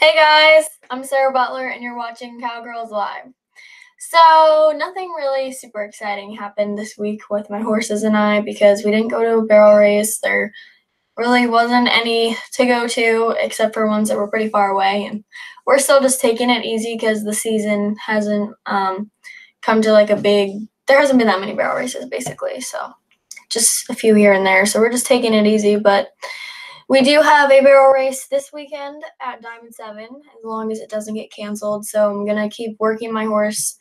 Hey guys, I'm Sarah Butler and you're watching Cowgirls Live. So nothing really super exciting happened this week with my horses and I because we didn't go to a barrel race. There really wasn't any to go to except for ones that were pretty far away, and we're still just taking it easy because the season hasn't come to like there hasn't been that many barrel races basically, so just a few here and there. So we're just taking it easy, but we do have a barrel race this weekend at Diamond 7, as long as it doesn't get canceled. So I'm going to keep working my horse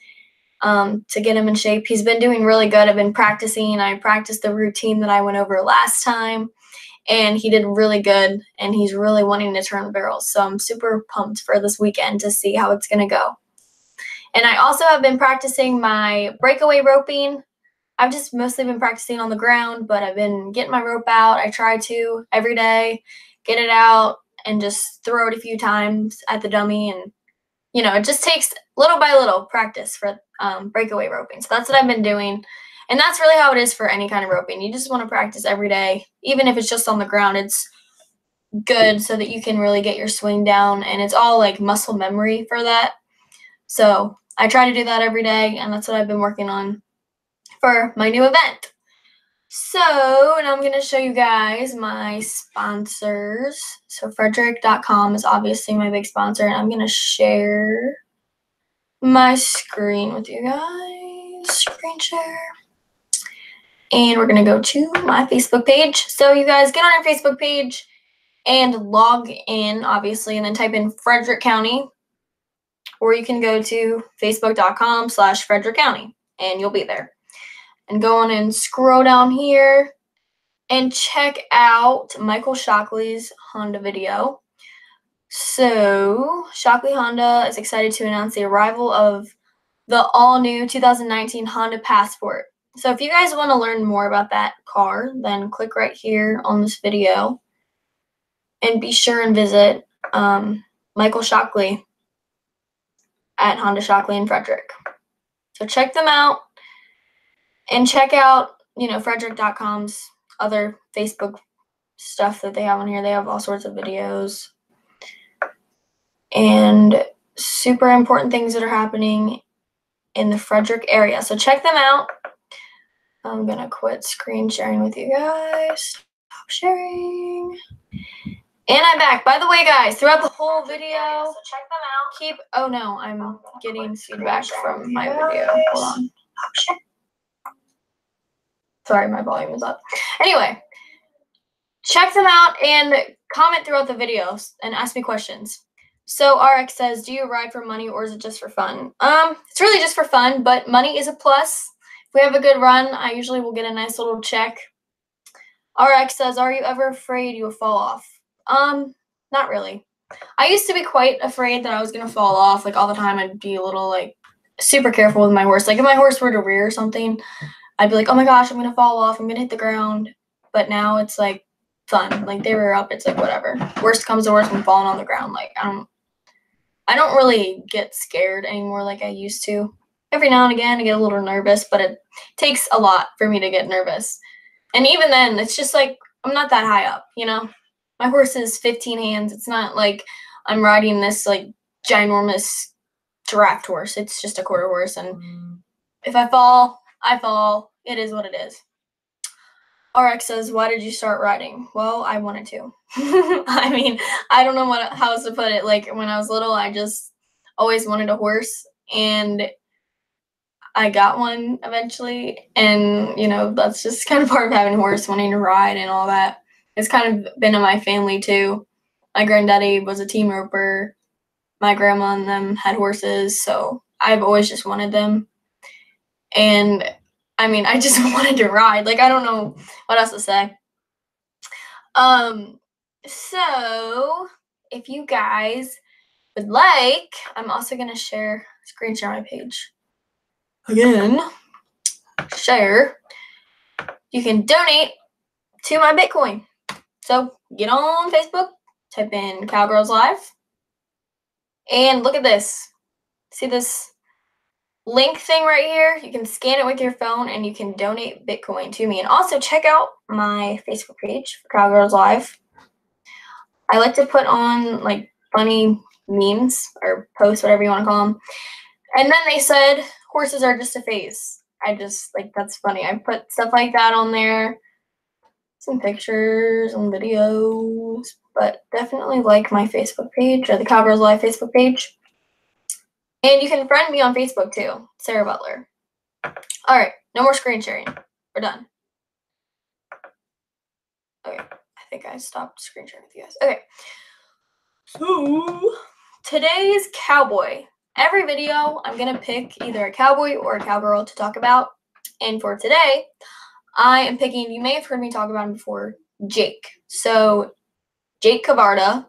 to get him in shape. He's been doing really good. I've been practicing. I practiced the routine that I went over last time, and he did really good, and he's really wanting to turn the barrels. So I'm super pumped for this weekend to see how it's going to go. And I also have been practicing my breakaway roping. I've just mostly been practicing on the ground, but I've been getting my rope out. I try to every day get it out and just throw it a few times at the dummy. And, it just takes little by little practice for breakaway roping. So that's what I've been doing. And that's really how it is for any kind of roping. You just want to practice every day. Even if it's just on the ground, it's good so that you can really get your swing down. And it's all like muscle memory for that. So I try to do that every day, and that's what I've been working on for my new event. So now I'm going to show you guys my sponsors. So CraigShipp.com is obviously my big sponsor, and I'm going to share my screen with you guys. Screen share. And we're going to go to my Facebook page. So you guys get on our Facebook page and log in, obviously, and then type in Frederick County, or you can go to facebook.com/Frederick County, and you'll be there. And go on and scroll down here and check out Michael Shockley's Honda video. So Shockley Honda is excited to announce the arrival of the all-new 2019 Honda Passport. So if you guys want to learn more about that car, then click right here on this video. And be sure and visit Michael Shockley at Honda Shockley in Frederick. So check them out. And check out, Frederick.com's other Facebook stuff that they have on here. They have all sorts of videos and super important things that are happening in the Frederick area. So check them out. I'm going to quit screen sharing with you guys. Stop sharing. And I'm back. By the way, guys, throughout the whole video, so check them out. Oh no, I'm getting feedback from my video. Hold on. Sorry, my volume is up. Anyway, check them out and comment throughout the videos and ask me questions. So RX says, do you ride for money or is it just for fun? It's really just for fun, but money is a plus. If we have a good run, I usually will get a nice little check. RX says, are you ever afraid you will fall off? Not really. I used to be quite afraid that I was going to fall off. Like all the time, I'd be a little super careful with my horse. Like if my horse were to rear or something, I'd be like, oh my gosh, I'm going to fall off. I'm going to hit the ground. But now it's like fun. Like they rear up. It's like whatever. Worst comes to worst, I'm falling on the ground. Like I don't really get scared anymore like I used to. Every now and again, I get a little nervous, but it takes a lot for me to get nervous. And even then, it's just like I'm not that high up, My horse is 15 hands. It's not like I'm riding this like ginormous draft horse. It's just a quarter horse. And if I fall, I fall. It is what it is. RX says, why did you start riding? Well, I wanted to. I don't know how else to put it. Like when I was little, I just always wanted a horse, and I got one eventually. And, that's just kind of part of having a horse, wanting to ride and all that. It's kind of been in my family too. My granddaddy was a team roper. My grandma and them had horses, so I've always just wanted them. And I just wanted to ride. Like, I don't know what else to say. So if you guys would like, I'm also going to screen share my page. Again, share. You can donate to my Bitcoin. So get on Facebook, type in Cowgirls Live, and look at this. See this link thing right here? You can scan it with your phone and you can donate Bitcoin to me. And also check out my Facebook page for Cowgirls Live. I like to put on like funny memes or posts, whatever you want to call them. And then they said horses are just a phase. I just, like, that's funny. I put stuff like that on there, some pictures and videos, but definitely like my Facebook page, or the Cowgirls Live Facebook page. And you can friend me on Facebook too, Sarah Butler. All right, no more screen sharing. We're done. Okay, I think I stopped screen sharing with you guys. Okay, so today's cowboy. Every video, I'm going to pick either a cowboy or a cowgirl to talk about. And for today, I am picking, you may have heard me talk about him before, Jake. So Jake Cavarda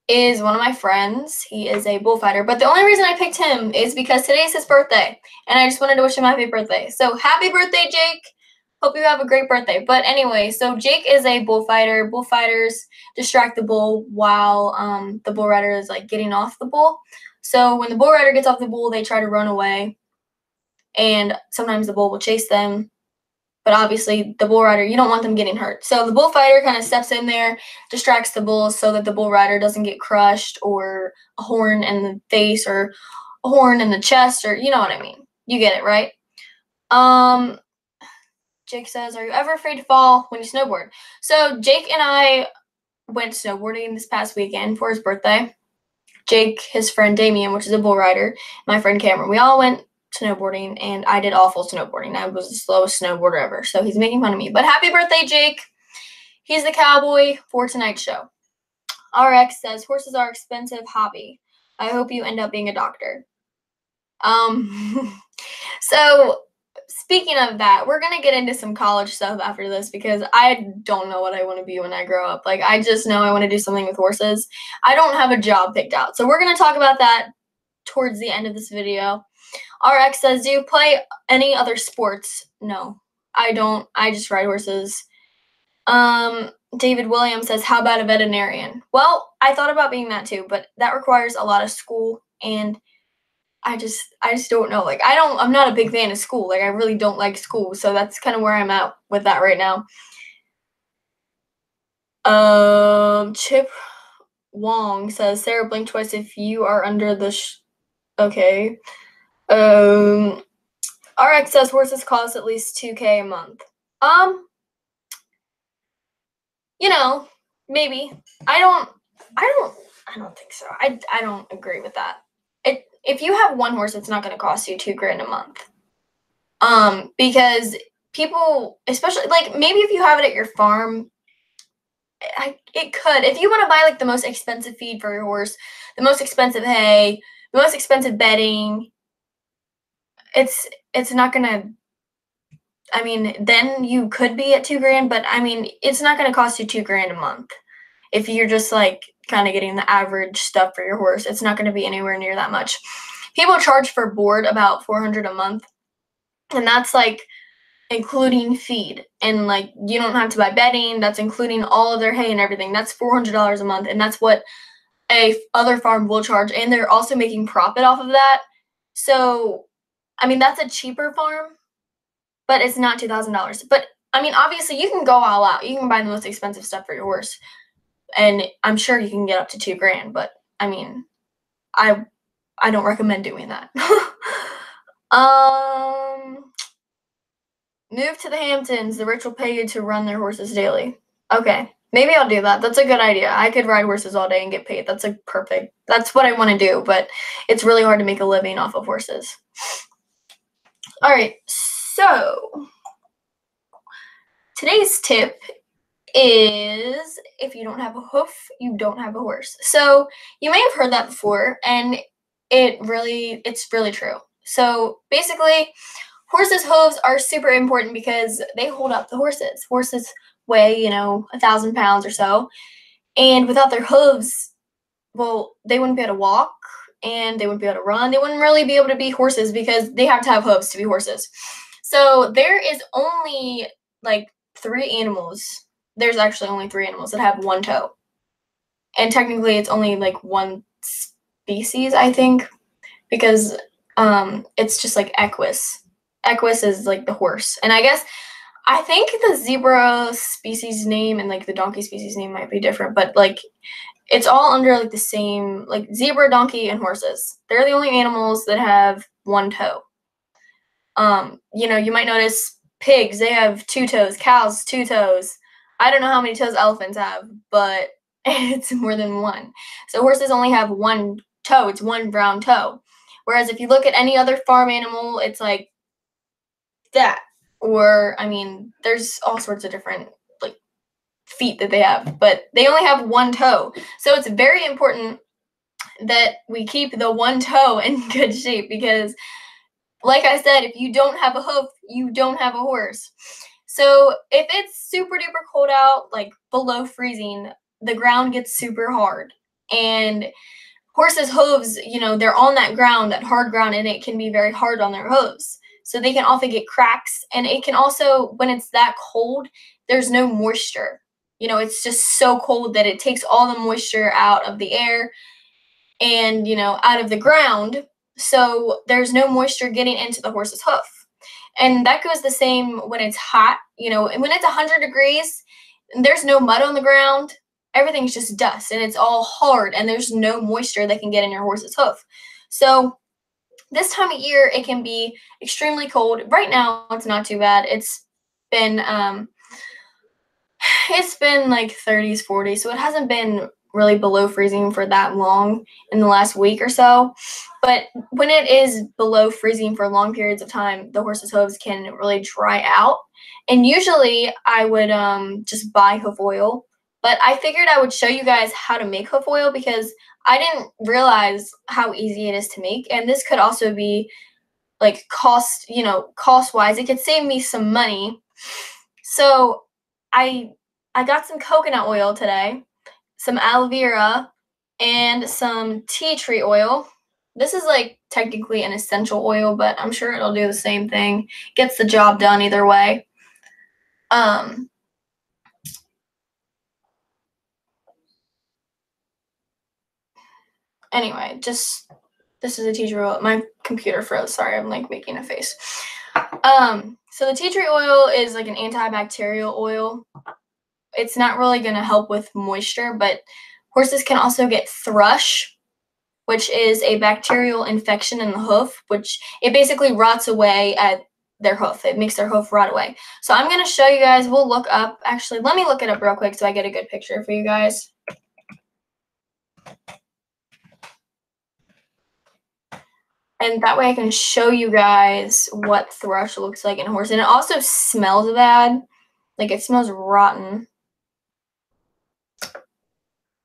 is one of my friends. He is a bullfighter. But the only reason I picked him is because today is his birthday. And I just wanted to wish him a happy birthday. So happy birthday, Jake. Hope you have a great birthday. But anyway, so Jake is a bullfighter. Bullfighters distract the bull while the bull rider is like getting off the bull. So when the bull rider gets off the bull, they try to run away. And sometimes the bull will chase them. But obviously, the bull rider, you don't want them getting hurt. So the bullfighter kind of steps in there, distracts the bull so that the bull rider doesn't get crushed, or a horn in the face, or a horn in the chest, or you know what I mean. You get it, right? Jake says, are you ever afraid to fall when you snowboard? So Jake and I went snowboarding this past weekend for his birthday. Jake, his friend Damien, which is a bull rider, my friend Cameron, we all went snowboarding, and I did awful snowboarding. I was the slowest snowboarder ever, so he's making fun of me. But happy birthday, Jake. He's the cowboy for tonight's show. RX says, horses are expensive hobby. I hope you end up being a doctor. So speaking of that, we're going to get into some college stuff after this, because I don't know what I want to be when I grow up. Like, I just know I want to do something with horses. I don't have a job picked out. So we're going to talk about that towards the end of this video. RX says, do you play any other sports? No, I don't. I just ride horses. David Williams says, how about a veterinarian? Well, I thought about being that too, but that requires a lot of school, and I just don't know. Like, I'm not a big fan of school. Like, I really don't like school. So that's kind of where I'm at with that right now. Chip Wong says, Sarah, blink twice if you are under the okay. RX says horses cost at least $2,000 a month. You know, maybe. I don't think so. I don't agree with that. If you have one horse, it's not going to cost you $2,000 a month. Because people, especially, like, maybe if you have it at your farm, it could. If you want to buy, like, the most expensive feed for your horse, the most expensive hay, the most expensive bedding, it's not going to, I mean, then you could be at $2,000, but, I mean, it's not going to cost you $2,000 a month. If you're just, like, kind of getting the average stuff for your horse, it's not going to be anywhere near that much. People charge for board about $400 a month, and that's, like, including feed. And, like, you don't have to buy bedding. That's including all of their hay and everything. That's $400 a month, and that's what a other farm will charge, and they're also making profit off of that. So, I mean, that's a cheaper farm, but it's not $2,000. But, I mean, obviously, you can go all out. You can buy the most expensive stuff for your horse, and I'm sure you can get up to $2,000, but, I mean, I don't recommend doing that. Move to the Hamptons. The rich will pay you to run their horses daily. Okay, maybe I'll do that. That's a good idea. I could ride horses all day and get paid. That's that's what I want to do, but it's really hard to make a living off of horses. All right, so today's tip is, if you don't have a hoof, you don't have a horse. So you may have heard that before, and it's really true. So basically, horses' hooves are super important because they hold up the horses. Horses weigh, 1,000 pounds or so, and without their hooves, well, they wouldn't be able to walk, and they wouldn't be able to run. They wouldn't really be able to be horses because they have to have hooves to be horses. So there is only, like, 3 animals. There's actually only 3 animals that have one toe. And technically it's only, like, one species, I think, because it's just, like, equus. Equus is, like, the horse. And I think the zebra species name and, like, the donkey species name might be different, but, like, it's all under like the same, like zebra, donkey, and horses. They're the only animals that have one toe. You might notice pigs, they have 2 toes, cows, 2 toes. I don't know how many toes elephants have, but it's more than one. So horses only have 1 toe, it's 1 brown toe. Whereas if you look at any other farm animal, it's like that. Or, there's all sorts of different like feet that they have, but they only have 1 toe. So it's very important that we keep the 1 toe in good shape because, like I said, if you don't have a hoof, you don't have a horse. So if it's super duper cold out, like below freezing, the ground gets super hard. And horses' hooves, they're on that ground, that hard ground, and it can be very hard on their hooves. So they can often get cracks. And it can also, when it's that cold, there's no moisture. It's just so cold that it takes all the moisture out of the air and, out of the ground. So there's no moisture getting into the horse's hoof. And that goes the same when it's hot. And when it's 100 degrees, there's no mud on the ground. Everything's just dust and it's all hard and there's no moisture that can get in your horse's hoof. So this time of year, it can be extremely cold. Right now, it's not too bad. It's been like 30s, 40s, so it hasn't been really below freezing for that long in the last week or so. But when it is below freezing for long periods of time, the horse's hooves can really dry out. And usually I would just buy hoof oil. But I figured I would show you guys how to make hoof oil because I didn't realize how easy it is to make. And this could also be like cost-wise. It could save me some money. So I got some coconut oil today, some aloe vera, and some tea tree oil. This is like technically an essential oil, but I'm sure it'll do the same thing. Gets the job done either way. Anyway, this is a tea tree oil. My computer froze. Sorry, I'm like making a face. So the tea tree oil is like an antibacterial oil. It's not really going to help with moisture, but horses can also get thrush, which is a bacterial infection in the hoof, which it basically rots away at their hoof. It makes their hoof rot away. So I'm going to show you guys. We'll look up. Actually, let me look it up real quick so I get a good picture for you guys. And that way I can show you guys what thrush looks like in a horse. And it also smells bad. Like it smells rotten.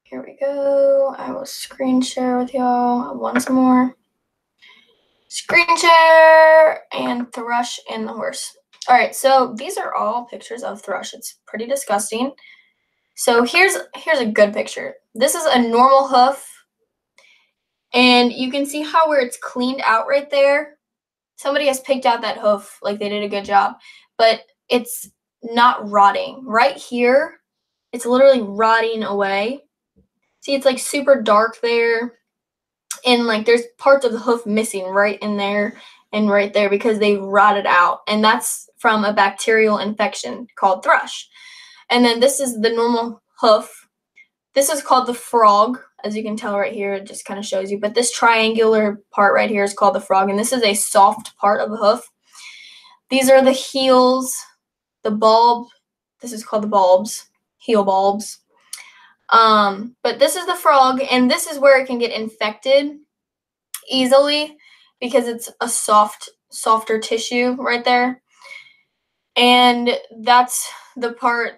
Here we go. I will screen share with y'all once more. Screen share and thrush in the horse. All right, so these are all pictures of thrush. It's pretty disgusting. So here's a good picture. This is a normal hoof. And you can see how where it's cleaned out right there. Somebody has picked out that hoof, like they did a good job. But it's not rotting. Right here, it's literally rotting away. See, it's like super dark there. And like there's parts of the hoof missing right in there and right there because they rotted out. And that's from a bacterial infection called thrush. And then this is the normal hoof. This is called the frog, as you can tell right here. It just kind of shows you. But this triangular part right here is called the frog. And this is a soft part of the hoof. These are the heels, the bulb. This is called the bulbs, heel bulbs. But this is the frog, and this is where it can get infected easily because it's a softer tissue right there. And that's the part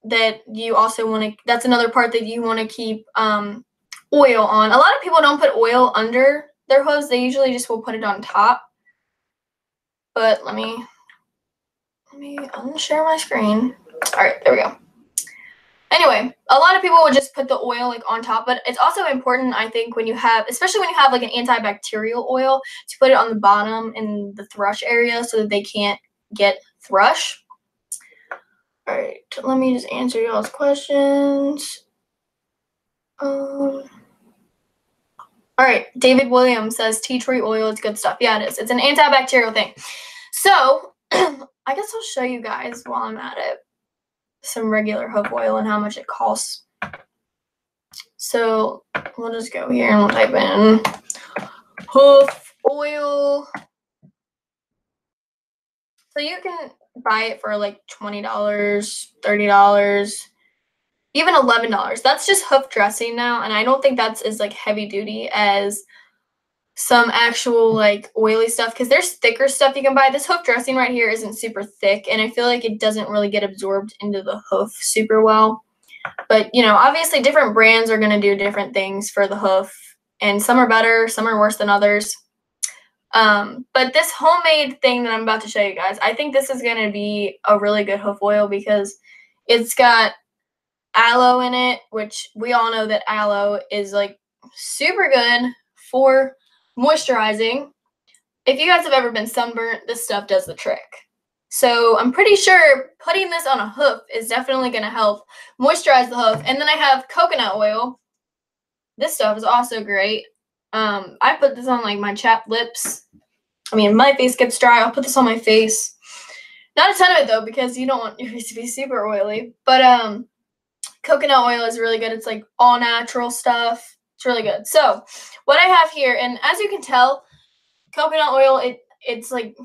that you also want to, that's another part that you want to keep oil on. A lot of people don't put oil under their hooves. They usually just will put it on top. But let me unshare my screen. All right, there we go. Anyway, a lot of people would just put the oil like on top, but it's also important, I think, when you have, especially when you have like an antibacterial oil, to put it on the bottom in the thrush area so that they can't get thrush. All right, let me just answer y'all's questions. All right, David Williams says tea tree oil is good stuff. Yeah, it is. It's an antibacterial thing. So I guess I'll show you guys while I'm at it some regular hoof oil and how much it costs. So we'll just go here and we'll type in hoof oil. So you can buy it for like $20, $30, even $11. That's just hoof dressing now, and I don't think that's as like heavy duty as some actual like oily stuff, because there's thicker stuff you can buy. This hoof dressing right here isn't super thick, and I feel like it doesn't really get absorbed into the hoof super well. But you know, obviously different brands are going to do different things for the hoof, and some are better, some are worse than others. But this homemade thing that I'm about to show you guys, I think this is going to be a really good hoof oil because it's got aloe in it, which we all know that aloe is like super good for moisturizing. If you guys have ever been sunburnt, this stuff does the trick. So I'm pretty sure putting this on a hoof is definitely going to help moisturize the hoof. And then I have coconut oil. This stuff is also great. I put this on like my chapped lips. I mean, if my face gets dry, I'll put this on my face. Not a ton of it though, because you don't want your face to be super oily. But coconut oil is really good. It's like all natural stuff. It's really good. So what I have here, and as you can tell, coconut oil, it's like,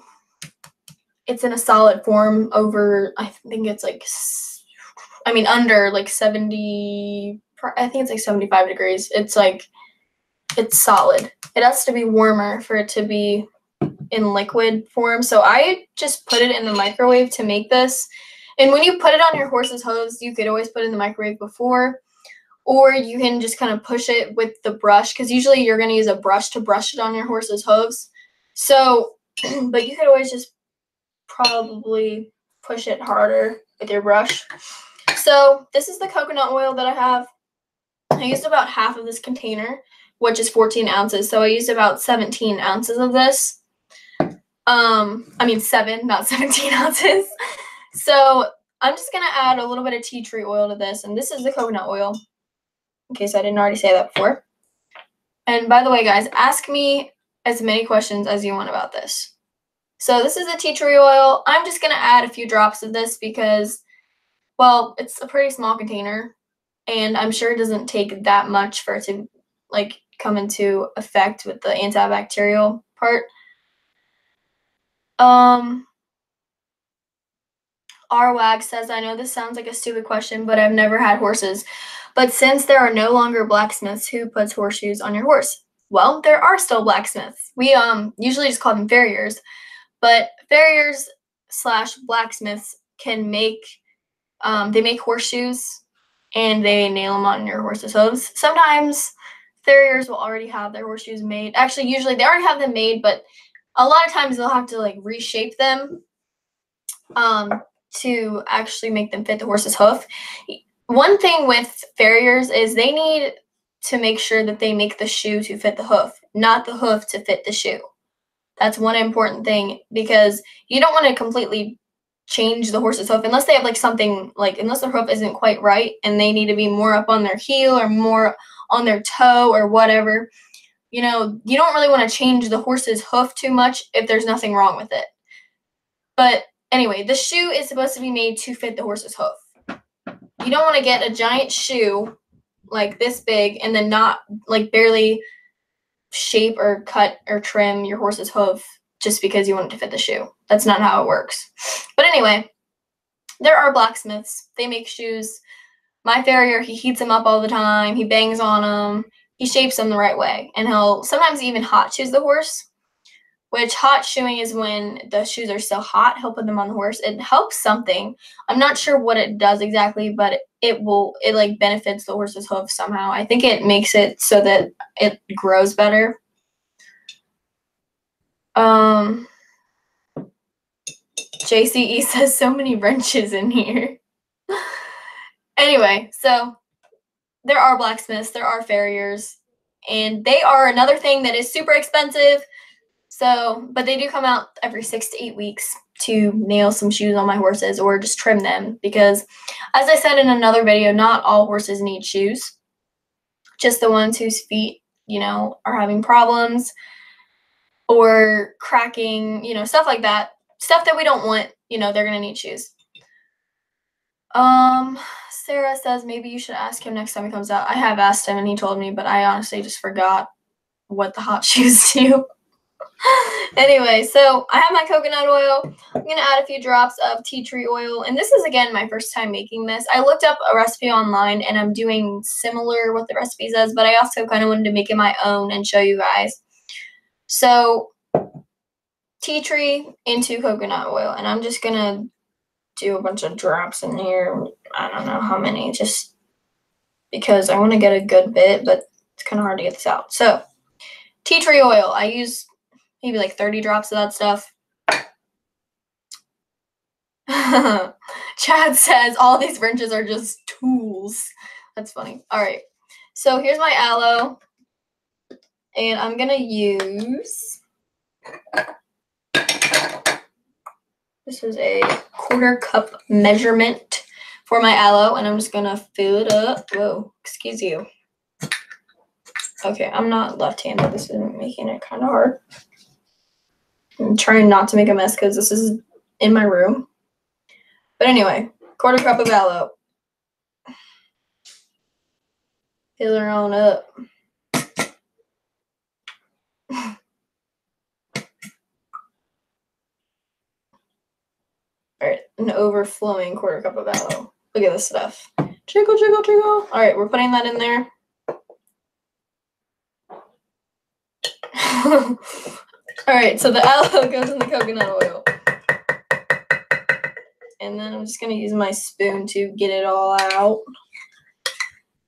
it's in a solid form over, I think it's like, I mean, under like 70, I think it's like 75 degrees. It's like, it's solid. It has to be warmer for it to be in liquid form. So I just put it in the microwave to make this. And when you put it on your horse's hooves, you could always put it in the microwave before, or you can just kind of push it with the brush, because usually you're going to use a brush to brush it on your horse's hooves. So, but you could always just probably push it harder with your brush. So this is the coconut oil that I have. I used about half of this container, which is 14 ounces. So I used about 17 ounces of this. I mean 7, not 17 ounces. So I'm just going to add a little bit of tea tree oil to this. And this is the coconut oil, in case I didn't already say that before. And by the way, guys, ask me as many questions as you want about this. So this is the tea tree oil. I'm just going to add a few drops of this because, well, it's a pretty small container, and I'm sure it doesn't take that much for it to like come into effect with the antibacterial part. R-Wag says, I know this sounds like a stupid question, but I've never had horses. But since there are no longer blacksmiths, who puts horseshoes on your horse? Well, there are still blacksmiths. We usually just call them farriers. But farriers / blacksmiths can make, they make horseshoes and they nail them on your horse's hooves. Sometimes farriers will already have their horseshoes made. Actually, usually they already have them made, but a lot of times they'll have to like reshape them to actually make them fit the horse's hoof. One thing with farriers is they need to make sure that they make the shoe to fit the hoof, not the hoof to fit the shoe. That's one important thing, because you don't want to completely change the horse's hoof unless they have like something, like unless their hoof isn't quite right and they need to be more up on their heel or more on their toe or whatever. You know, you don't really want to change the horse's hoof too much if there's nothing wrong with it. But anyway, the shoe is supposed to be made to fit the horse's hoof. You don't want to get a giant shoe like this big and then not like barely shape or cut or trim your horse's hoof just because you want it to fit the shoe. That's not how it works. But anyway, there are blacksmiths. They make shoes. My farrier, he heats them up all the time. He bangs on them. He shapes them the right way. And he'll sometimes even hot shoes the horse, which hot shoeing is when the shoes are still hot. He'll put them on the horse. It helps something. I'm not sure what it does exactly, but it like benefits the horse's hoof somehow. I think it makes it so that it grows better. JCE says so many wrenches in here. Anyway, so there are blacksmiths, there are farriers, and they are another thing that is super expensive. So, but they do come out every 6 to 8 weeks to nail some shoes on my horses or just trim them, because as I said in another video, not all horses need shoes. Just the ones whose feet, you know, are having problems or cracking, you know, stuff like that. Stuff that we don't want, you know, they're going to need shoes. Sarah says maybe you should ask him next time he comes out. I have asked him and he told me, but I honestly just forgot what the hot shoes do. Anyway, so I have my coconut oil. I'm going to add a few drops of tea tree oil. And this is, again, my first time making this. I looked up a recipe online, and I'm doing similar what the recipe says, but I also kind of wanted to make it my own and show you guys. So, tea tree into coconut oil. And I'm just going to do a bunch of drops in here. I don't know how many, just because I want to get a good bit, but it's kind of hard to get this out. So, tea tree oil. I use maybe like 30 drops of that stuff. Chad says all these wrenches are just tools. That's funny. All right. So here's my aloe. And I'm going to use, this is a 1/4 cup measurement for my aloe. And I'm just going to fill it up. Whoa, excuse you. Okay, I'm not left-handed. This is making it kind of hard. I'm trying not to make a mess because this is in my room. But anyway, 1/4 cup of aloe. Fill her on up. Alright, an overflowing 1/4 cup of aloe. Look at this stuff. Jiggle, jiggle, jiggle. Alright, we're putting that in there. Alright, so the aloe goes in the coconut oil. And then I'm just going to use my spoon to get it all out.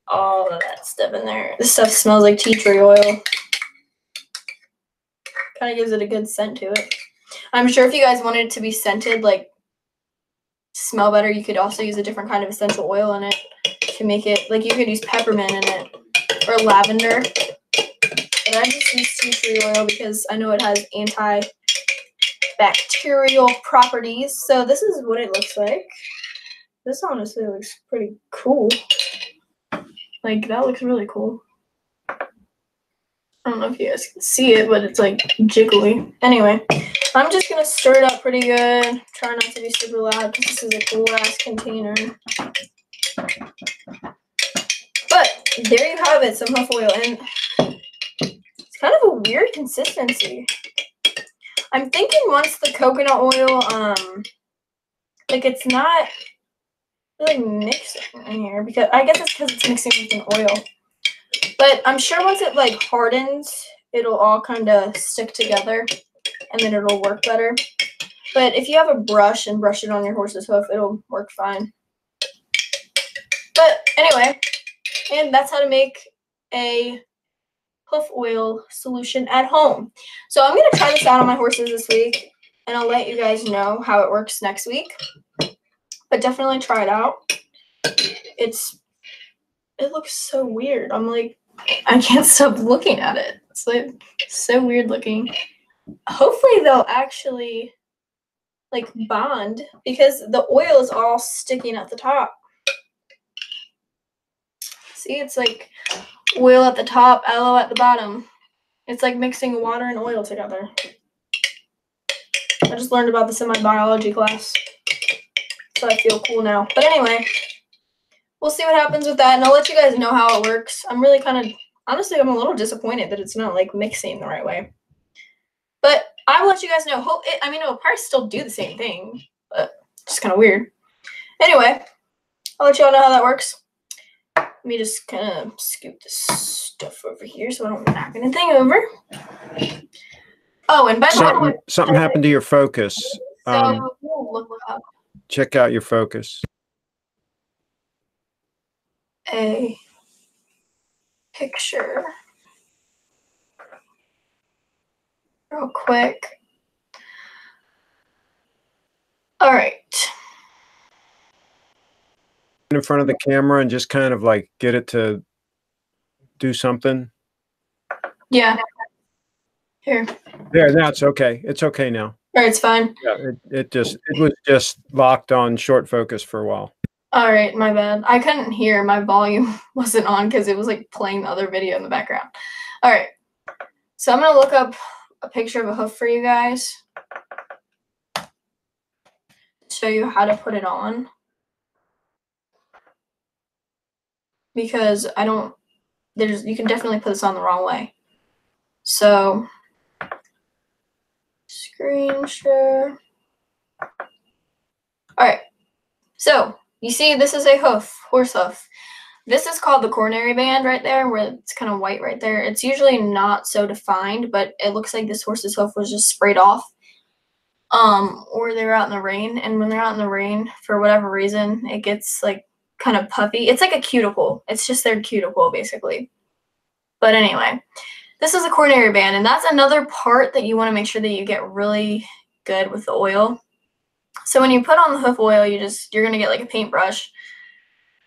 All of that stuff in there. This stuff smells like tea tree oil. Kind of gives it a good scent to it. I'm sure if you guys wanted it to be scented, like, smell better, you could also use a different kind of essential oil in it to make it, like, you could use peppermint in it or lavender. But I just use tea tree oil because I know it has antibacterial properties. So this is what it looks like. This honestly looks pretty cool. Like, that looks really cool. I don't know if you guys can see it, but it's like jiggly. Anyway, I'm just going to stir it up pretty good. Try not to be super loud because this is a glass container. But there you have it, some hoof oil. And it's kind of a weird consistency. I'm thinking once the coconut oil, like it's not really mixing in here because I guess it's because it's mixing with an oil. But I'm sure once it like hardens, it'll all kind of stick together and then it'll work better. But if you have a brush and brush it on your horse's hoof, it'll work fine. But anyway, and that's how to make a hoof oil solution at home. So I'm going to try this out on my horses this week, and I'll let you guys know how it works next week. But definitely try it out. It looks so weird. I'm like, I can't stop looking at it. It's like so weird looking. Hopefully they'll actually like bond because the oil is all sticking at the top. See, it's like oil at the top, aloe at the bottom. It's like mixing water and oil together. I just learned about this in my biology class, so I feel cool now. But anyway, we'll see what happens with that, and I'll let you guys know how it works. I'm really kind of, honestly, I'm a little disappointed that it's not like mixing the right way. But I will let you guys know. I mean, it'll probably still do the same thing, but it's kind of weird. Anyway, I'll let you all know how that works. Let me just kind of scoop this stuff over here so I don't knock anything over. Oh, and by the way, something happened to your focus. So look up check out your focus. a picture real quick. All right. In front of the camera and just kind of like get it to do something. Yeah. Here. There, now it's okay. It's okay now. All right, it's fine. Yeah, it was just locked on short focus for a while. All right, my bad. I couldn't hear. My volume wasn't on because it was like playing the other video in the background. All right. So I'm going to look up a picture of a hoof for you guys. Show you how to put it on. because you can definitely put this on the wrong way. So, screen share. All right. So, you see, this is a hoof, horse hoof. This is called the coronary band right there, where it's kind of white right there. It's usually not so defined, but it looks like this horse's hoof was just sprayed off. Or they're out in the rain, and when they're out in the rain, for whatever reason, it gets like kind of puffy. It's like a cuticle. It's just their cuticle, basically. But anyway, this is a coronary band, and that's another part that you want to make sure that you get really good with the oil. So when you put on the hoof oil, you're gonna get like a paintbrush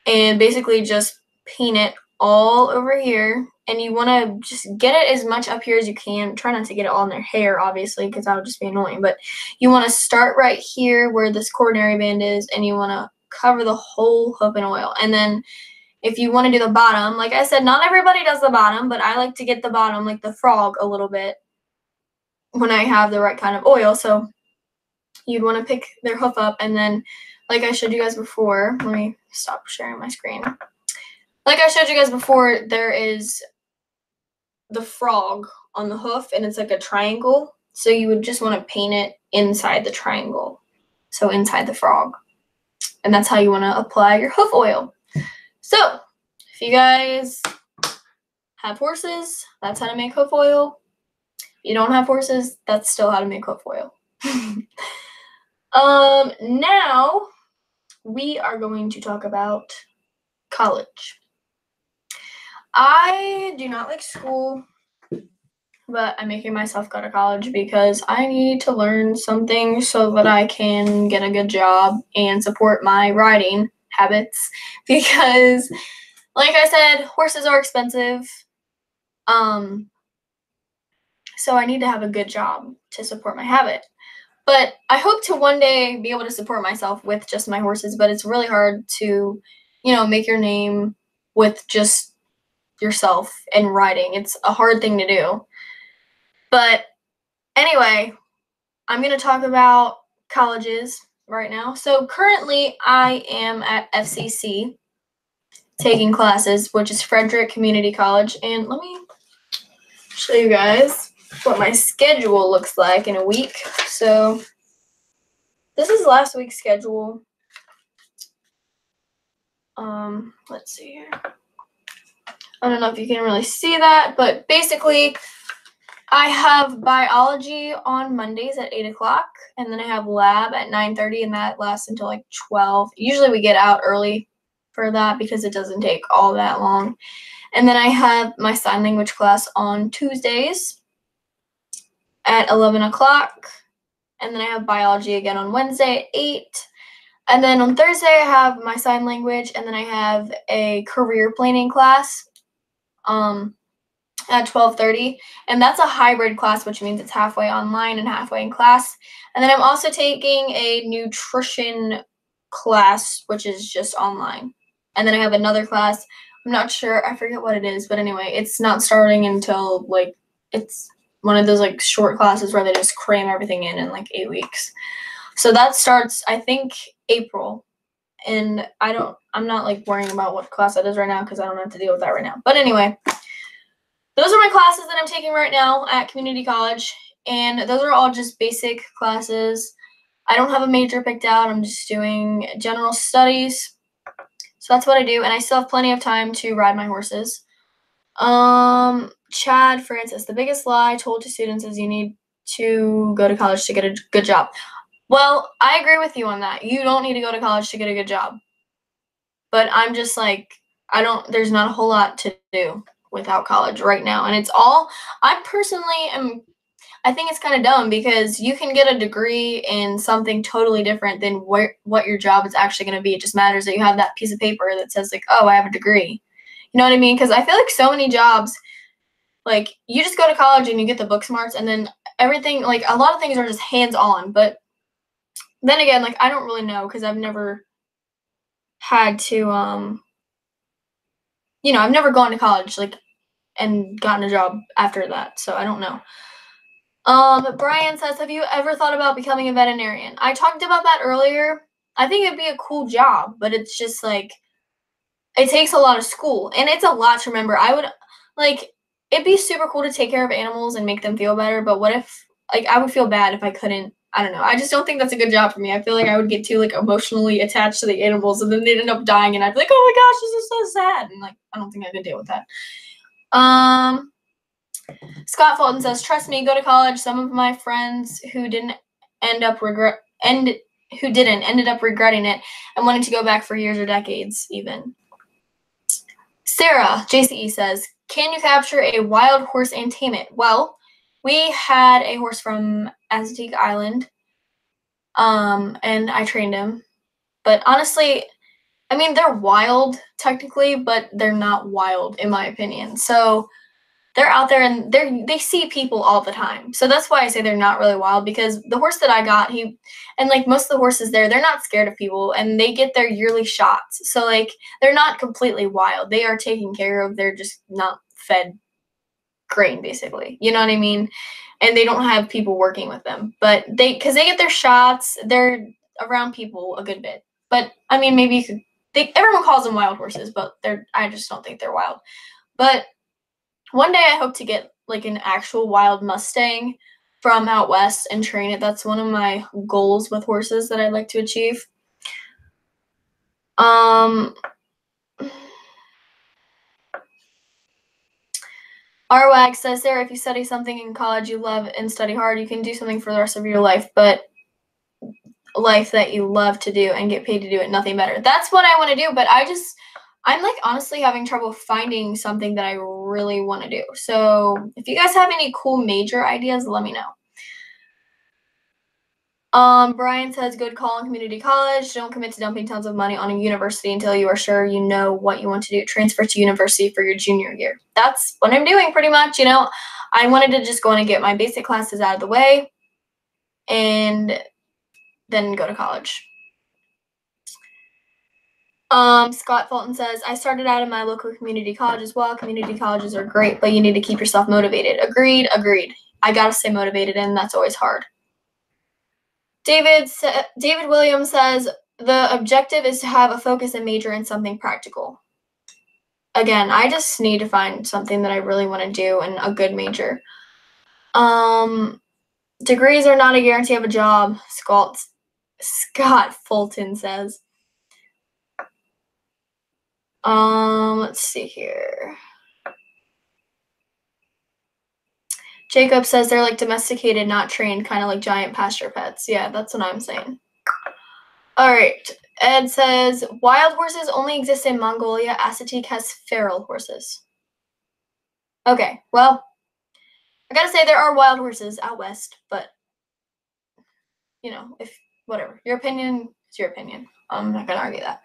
and basically just paint it all over here. And you want to just get it as much up here as you can. Try not to get it all in their hair, obviously, because that would just be annoying. But you want to start right here where this coronary band is, and you want to cover the whole hoof in oil. And then if you want to do the bottom, like I said, not everybody does the bottom, but I like to get the bottom, like the frog, a little bit when I have the right kind of oil. So you'd want to pick their hoof up, and then, like I showed you guys before, let me stop sharing my screen. Like I showed you guys before, there is the frog on the hoof, and it's like a triangle. So you would just want to paint it inside the triangle, so inside the frog. And that's how you want to apply your hoof oil. So if you guys have horses, that's how to make hoof oil. If you don't have horses, that's still how to make hoof oil. Now we are going to talk about college. I do not like school, but I'm making myself go to college because I need to learn something so that I can get a good job and support my riding habits, because like I said, horses are expensive. So I need to have a good job to support my habit. But I hope to one day be able to support myself with just my horses, but it's really hard to, make your name with just yourself and riding. It's a hard thing to do. But anyway, I'm going to talk about colleges right now. So currently I am at FCC taking classes, which is Frederick Community College. And let me show you guys what my schedule looks like in a week. So this is last week's schedule. Let's see here. I don't know if you can really see that, but basically I have biology on Mondays at 8 o'clock, and then I have lab at 9:30, and that lasts until like 12. Usually we get out early for that because it doesn't take all that long. And then I have my sign language class on Tuesdays at 11 o'clock, and then I have biology again on Wednesday at 8. And then on Thursday I have my sign language, and then I have a career planning class at 12:30, and that's a hybrid class, which means it's halfway online and halfway in class. And then I'm also taking a nutrition class, which is just online. And then I have another class. I'm not sure, I forget what it is, but anyway, it's not starting until it's one of those short classes where they just cram everything in 8 weeks. So that starts, I think, April. And I'm not worrying about what class that is right now because I don't have to deal with that right now. But anyway, those are my classes that I'm taking right now at community college, and those are all just basic classes. I don't have a major picked out. I'm just doing general studies. So that's what I do, and I still have plenty of time to ride my horses. Chad Francis, the biggest lie told to students is you need to go to college to get a good job. Well, I agree with you on that. You don't need to go to college to get a good job. But I'm just there's not a whole lot to do without college right now. And I think it's kind of dumb because you can get a degree in something totally different than what your job is actually going to be. It just matters that you have that piece of paper that says oh, I have a degree. You know what I mean? Because I feel like so many jobs, you just go to college and you get the book smarts, and then everything, a lot of things are just hands-on. But then again, I don't really know because I've never had to, I've never gone to college, and gotten a job after that, so I don't know. Brian says, have you ever thought about becoming a veterinarian? I talked about that earlier. I think it'd be a cool job, but it's just it takes a lot of school, and it's a lot to remember. I would, like, it'd be super cool to take care of animals and make them feel better, but what if, like, I would feel bad if I couldn't. I don't know. I just don't think that's a good job for me. I feel like I would get too, like, emotionally attached to the animals, and then they'd end up dying, and I'd be like, oh my gosh, this is so sad, and, like, I don't think I could deal with that. Scott Fulton says, trust me, go to college. Some of my friends who didn't ended up regretting it and wanting to go back for years or decades even. Sarah, JCE says, can you capture a wild horse and tame it? Well, we had a horse from Aztec Island, and I trained him. But honestly, I mean, they're wild technically, but they're not wild in my opinion. So they're out there and they see people all the time. So that's why I say they're not really wild, because the horse that I got, and like most of the horses there, they're not scared of people and they get their yearly shots. So like they're not completely wild. They are taken care of. They're just not fed grain basically. You know what I mean? And they don't have people working with them. But because they get their shots, they're around people a good bit. But I mean, maybe you could everyone calls them wild horses, but I just don't think they're wild. But one day I hope to get like an actual wild Mustang from out west and train it. That's one of my goals with horses that I'd like to achieve. RWAG says, Sarah, if you study something in college you love and study hard, you can do something for the rest of your life, but life that you love to do and get paid to do it, nothing better. That's what I want to do, but I'm like honestly having trouble finding something that I really want to do. So if you guys have any cool major ideas, let me know. Brian says, good call on community college. Don't commit to dumping tons of money on a university until you are sure you know what you want to do. Transfer to university for your junior year. That's what I'm doing pretty much. You know, I wanted to just go in and get my basic classes out of the way and then go to college. Scott Fulton says, I started out in my local community college as well. Community colleges are great, but you need to keep yourself motivated. Agreed. I gotta stay motivated, and that's always hard. David Williams says, the objective is to have a focus and major in something practical. Again, I just need to find something that I really want to do and a good major. Degrees are not a guarantee of a job, Scott Fulton says. Let's see here. Jacob says they're like domesticated, not trained, kind of like giant pasture pets. Yeah, that's what I'm saying. All right. Ed says, wild horses only exist in Mongolia. Assateague has feral horses. Okay, well, I gotta say there are wild horses out west, but, you know, whatever. Your opinion is your opinion. I'm not gonna argue that.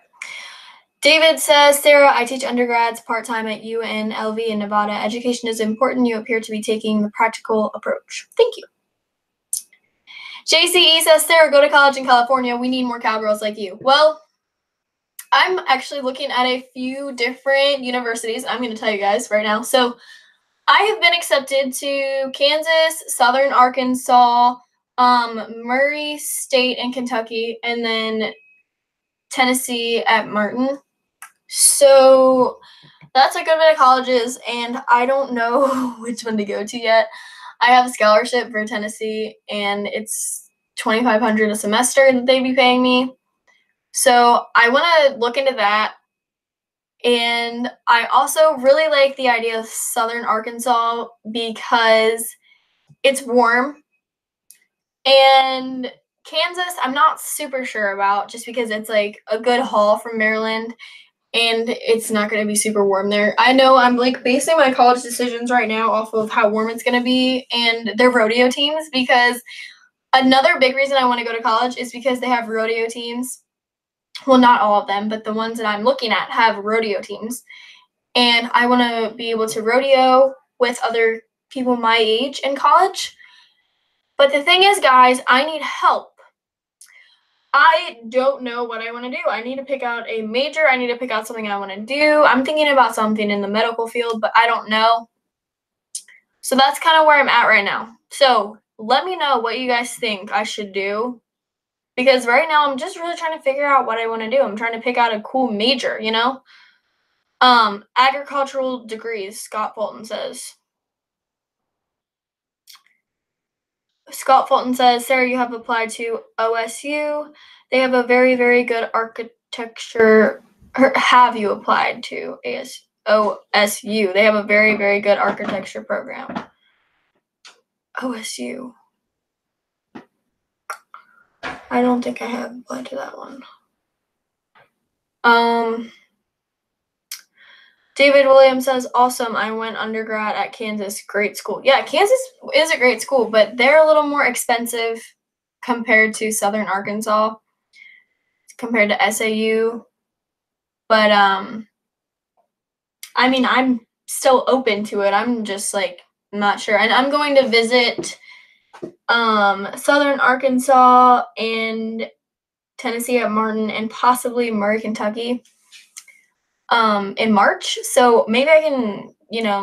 David says, Sarah, I teach undergrads part-time at UNLV in Nevada. Education is important. You appear to be taking the practical approach. Thank you. JCE says, Sarah, go to college in California. We need more cowgirls like you. Well, I'm actually looking at a few different universities. I'm going to tell you guys right now. So I have been accepted to Kansas, Southern Arkansas, Murray State in Kentucky, and then Tennessee at Martin. So that's a good bit of colleges, and I don't know which one to go to yet. I have a scholarship for Tennessee, and it's $2,500 a semester that they'd be paying me. So I want to look into that. And I also really like the idea of Southern Arkansas because it's warm. And Kansas, I'm not super sure about just because it's like a good haul from Maryland and it's not going to be super warm there. I know I'm like basing my college decisions right now off of how warm it's going to be and their rodeo teams, because another big reason I want to go to college is because they have rodeo teams. Well, not all of them, but the ones that I'm looking at have rodeo teams. And I want to be able to rodeo with other people my age in college. But the thing is, guys, I need help. I don't know what I want to do. I need to pick out a major. I need to pick out something I want to do. I'm thinking about something in the medical field, but I don't know. So that's kind of where I'm at right now. So let me know what you guys think I should do. Because right now I'm just really trying to figure out what I want to do. I'm trying to pick out a cool major, you know? Agricultural degrees, Scott Fulton says. Scott Fulton says, Sarah, you have applied to OSU. They have a very, very good architecture. Have you applied to OSU? They have a very, very good architecture program. OSU. I don't think I have applied to that one. David Williams says, awesome. I went undergrad at Kansas. Great school. Yeah, Kansas is a great school, but they're a little more expensive compared to Southern Arkansas, compared to SAU. But, I mean, I'm still open to it. I'm just, like, not sure. And I'm going to visit Southern Arkansas and Tennessee at Martin and possibly Murray, Kentucky in March. So maybe I can,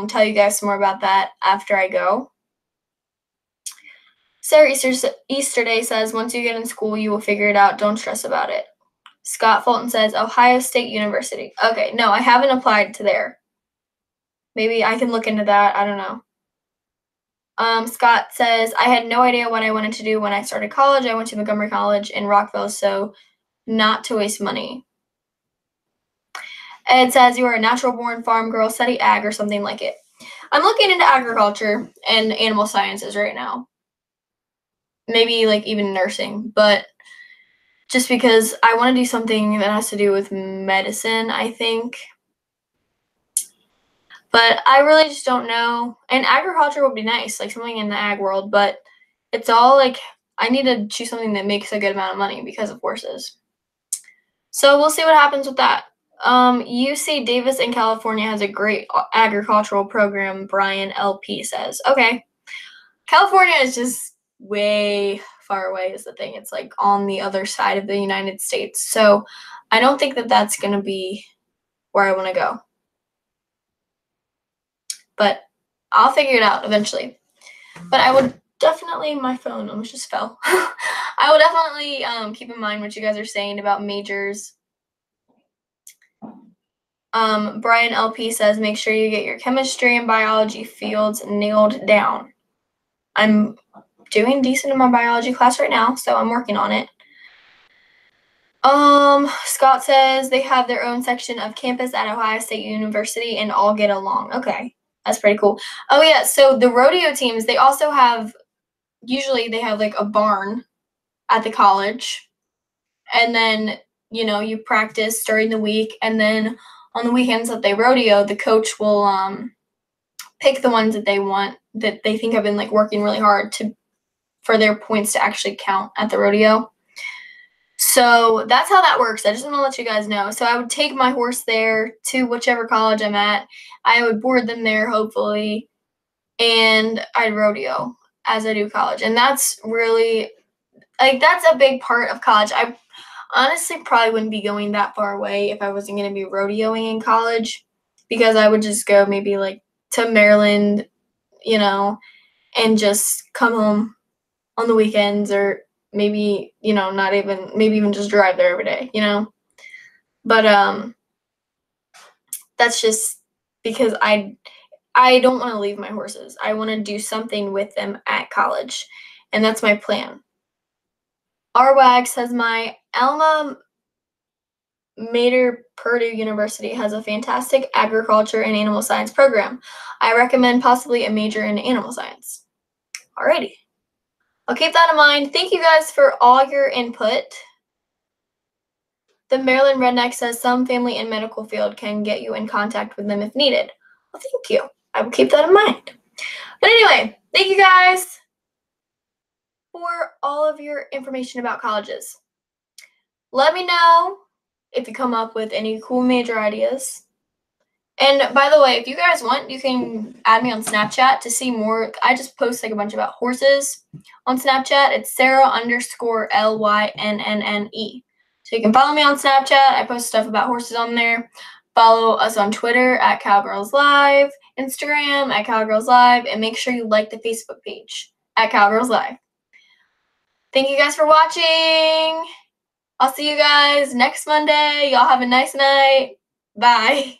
tell you guys some more about that after I go. Sarah Easterday says, once you get in school, you will figure it out. Don't stress about it. Scott Fulton says, Ohio State University. Okay, no, I haven't applied to there. Maybe I can look into that. I don't know. Scott says, I had no idea what I wanted to do when I started college. I went to Montgomery College in Rockville, so not to waste money. Ed says, you are a natural-born farm girl, study ag or something like it. I'm looking into agriculture and animal sciences right now. Maybe, like, even nursing, but just because I want to do something that has to do with medicine, I think. But I really just don't know. And agriculture would be nice, like something in the ag world, but it's all, like, I need to choose something that makes a good amount of money because of horses. So we'll see what happens with that. UC Davis in California has a great agricultural program, Brian LP says. Okay. California is just way far away is the thing. It's like on the other side of the United States. So I don't think that that's going to be where I want to go. But I'll figure it out eventually. But I would definitely, my phone almost just fell. I will definitely keep in mind what you guys are saying about majors. Brian LP says, make sure you get your chemistry and biology fields nailed down. I'm doing decent in my biology class right now, so I'm working on it. Scott says they have their own section of campus at Ohio State University and all get along. Okay, that's pretty cool. Oh, yeah, so the rodeo teams, they also have, usually they have like a barn at the college. And then, you practice during the week, and then on the weekends that they rodeo, the coach will pick the ones that they want, that they think have been like working really hard for their points to actually count at the rodeo. So that's how that works. I just want to let you guys know. So I would take my horse there to whichever college I'm at. I would board them there, hopefully, and I'd rodeo as I do college. And that's really, like, that's a big part of college. I honestly probably wouldn't be going that far away if I wasn't going to be rodeoing in college, because I would just go maybe like to Maryland, and just come home on the weekends, or maybe, maybe even just drive there every day, But that's just because I don't want to leave my horses. I want to do something with them at college, and that's my plan. RWAG says, my alma mater, Purdue University, has a fantastic agriculture and animal science program. I recommend possibly a major in animal science. Alrighty. I'll keep that in mind. Thank you guys for all your input. The Maryland Redneck says some family in medical field can get you in contact with them if needed. Well, thank you. I will keep that in mind. But anyway, thank you guys for all of your information about colleges. Let me know if you come up with any cool major ideas. And by the way, if you guys want, you can add me on Snapchat to see more. I just post like a bunch about horses on Snapchat. It's Sarah_LYNNNE. So you can follow me on Snapchat. I post stuff about horses on there. Follow us on Twitter at Cowgirls Live, Instagram at Cowgirls Live, and make sure you like the Facebook page at Cowgirls Live. Thank you guys for watching. I'll see you guys next Monday. Y'all have a nice night. Bye.